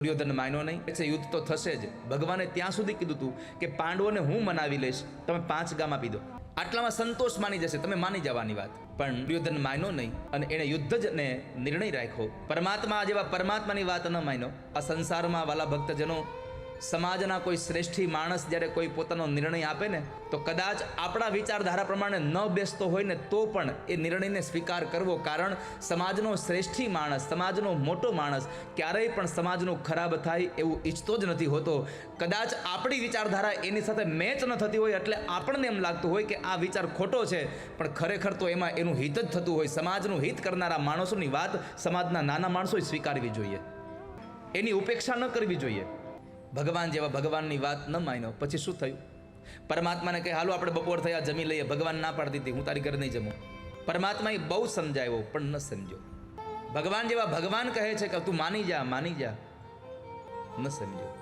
દુર્યોધન માન્યો નહીં, એટલે યુદ્ધ તો થશે જ. ભગવાને ત્યાં સુધી કીધું હતું કે પાંડવોને હું મનાવી લઈશ, તમે 5 ગામ આપી દો, આટલામાં સંતોષ માની જશે, તમે માની જવાની વાત. પણ દુર્યોધન માન્યો નહીં અને એણે યુદ્ધ જ ને નિર્ણય રાખ્યો. પરમાત્મા જેવા પરમાત્માની વાત ન માન્યો. આ સંસારમાં વાલા ભક્તજનો, સમાજના કોઈ શ્રેષ્ઠી માણસ જ્યારે કોઈ પોતાનો નિર્ણય આપે ને, તો કદાચ આપણા વિચારધારા પ્રમાણે ન બેસતો હોય ને તો પણ એ નિર્ણયને સ્વીકાર કરવો. કારણ સમાજનો શ્રેષ્ઠી માણસ, સમાજનો મોટો માણસ ક્યારેય પણ સમાજનું ખરાબ થાય એવું ઈચ્છતો જ નથી હોતો. કદાચ આપણી વિચારધારા એની સાથે મેચ ન થતી હોય એટલે આપણને એમ લાગતું હોય કે આ વિચાર ખોટો છે, પણ ખરેખર તો એમાં એનું હિત જ થતું હોય. સમાજનું હિત કરનારા માણસોની વાત સમાજના નાના માણસોએ સ્વીકારવી જોઈએ, એની ઉપેક્ષા ન કરવી જોઈએ. ભગવાન જેવા ભગવાનની વાત ન માન્યો, પછી શું થયું? પરમાત્માને કહે હાલો આપણે બપોર થયા જમી લઈએ. ભગવાન ના પાડી દીધી, હું તારી ઘરે નહીં જમું. પરમાત્માએ બહુ સમજાવ્યો પણ ન સમજ્યો. ભગવાન જેવા ભગવાન કહે છે કે તું માની જા, માની જા, ન સમજ્યો.